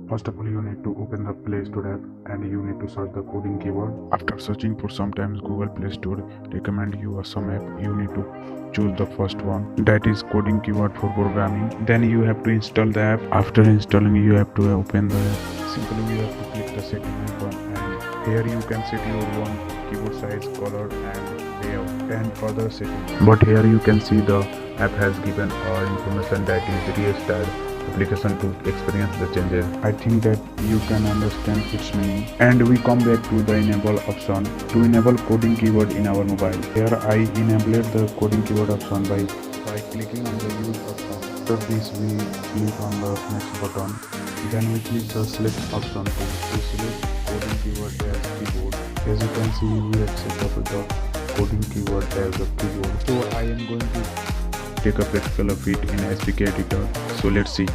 First of all, you need to open the Play Store app and you need to search the coding keyword. After searching for some times, Google Play Store recommend you some app. You need to choose the first one, that is coding keyword for programming. Then you have to install the app. After installing, you have to open the app. Simply you have to click the setting icon and here you can set your own keyboard size, color and layout and other settings. But here you can see the app has given information that is restart application to experience the changes. I think that you can understand its meaning. And we come back to the enable option to enable coding keyword in our mobile. Here I enabled the coding keyword option by clicking on the use option. After this we click on the next button. Then we click the select option to select coding keyword as keyboard. As you can see, we have set up the coding keyword as a keyboard. So I am going to take a practical of it in SPK editor. So let's see.